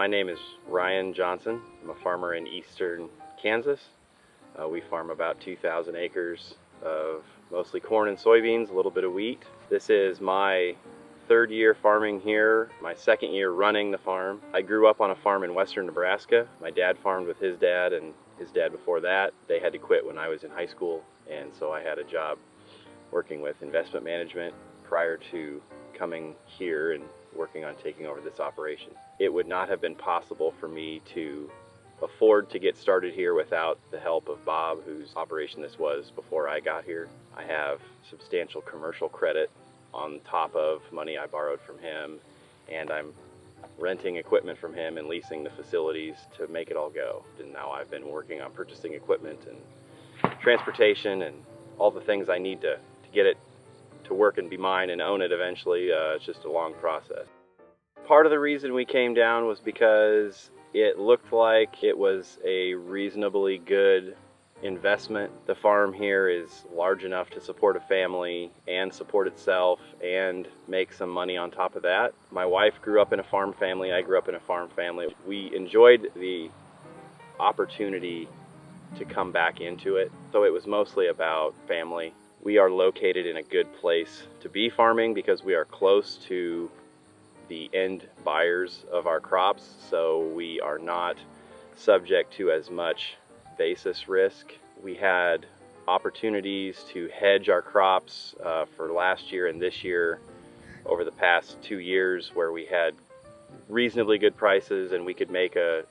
My name is Ryan Johnson. I'm a farmer in eastern Kansas. We farm about 2,000 acres of mostly corn and soybeans, a little bit of wheat. This is my third year farming here, my second year running the farm. I grew up on a farm in western Nebraska. My dad farmed with his dad and his dad before that. They had to quit when I was in high school, and so I had a job working with investment management prior to coming here and working on taking over this operation. It would not have been possible for me to afford to get started here without the help of Bob, whose operation this was before I got here. I have substantial commercial credit on top of money I borrowed from him, and I'm renting equipment from him and leasing the facilities to make it all go. And now I've been working on purchasing equipment and transportation and all the things I need to get it to work and be mine and own it eventually. It's just a long process. Part of the reason we came down was because it looked like it was a reasonably good investment. The farm here is large enough to support a family and support itself and make some money on top of that. My wife grew up in a farm family. I grew up in a farm family. We enjoyed the opportunity to come back into it. So it was mostly about family. We are located in a good place to be farming because we are close to the end buyers of our crops, so we are not subject to as much basis risk. We had opportunities to hedge our crops for last year and this year over the past 2 years, where we had reasonably good prices and we could make a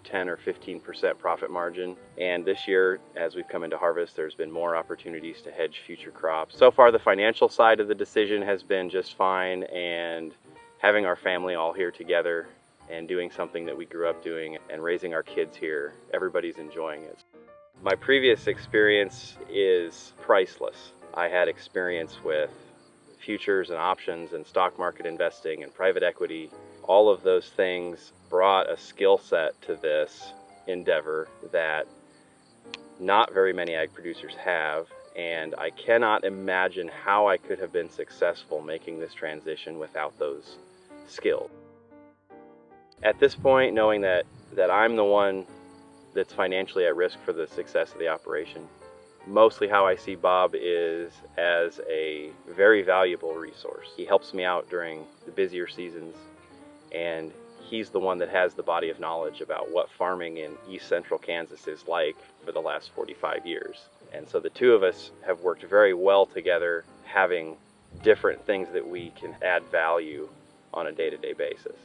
10 or 15% profit margin. And this year, as we've come into harvest, there's been more opportunities to hedge future crops. So far, the financial side of the decision has been just fine, and having our family all here together and doing something that we grew up doing and raising our kids here, everybody's enjoying it. My previous experience is priceless. I had experience with futures and options and stock market investing and private equity. All of those things brought a skill set to this endeavor that not very many ag producers have, and I cannot imagine how I could have been successful making this transition without those skills. At this point, knowing that I'm the one that's financially at risk for the success of the operation, mostly how I see Bob is as a very valuable resource. He helps me out during the busier seasons, and he's the one that has the body of knowledge about what farming in East Central Kansas is like for the last 45 years. And so the two of us have worked very well together, having different things that we can add value on a day-to-day basis.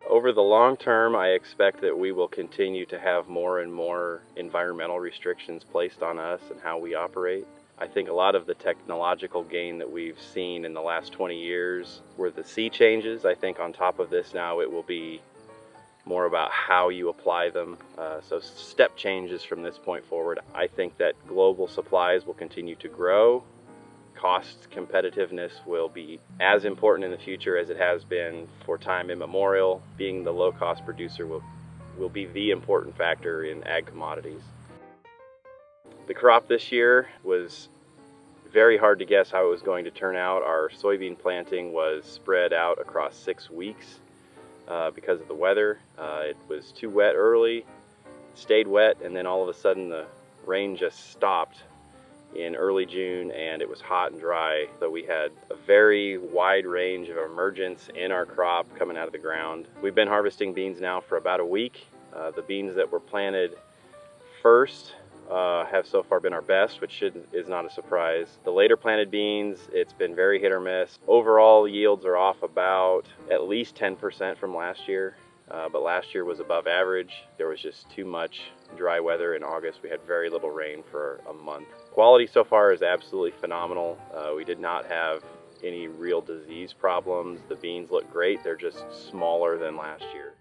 Over the long term, I expect that we will continue to have more and more environmental restrictions placed on us and how we operate. I think a lot of the technological gain that we've seen in the last 20 years were the sea changes. I think on top of this now it will be more about how you apply them. So step changes from this point forward. I think that global supplies will continue to grow. Cost competitiveness will be as important in the future as it has been for time immemorial. Being the low-cost producer will be the important factor in ag commodities. The crop this year was very hard to guess how it was going to turn out. Our soybean planting was spread out across 6 weeks because of the weather. It was too wet early, stayed wet, and then all of a sudden the rain just stopped in early June, and it was hot and dry. So we had a very wide range of emergence in our crop coming out of the ground. We've been harvesting beans now for about a week. The beans that were planted first have so far been our best, which is not a surprise. The later planted beans, it's been very hit or miss. Overall yields are off about at least 10% from last year, but last year was above average. There was just too much dry weather in August. We had very little rain for a month. Quality so far is absolutely phenomenal. We did not have any real disease problems. The beans look great. They're just smaller than last year.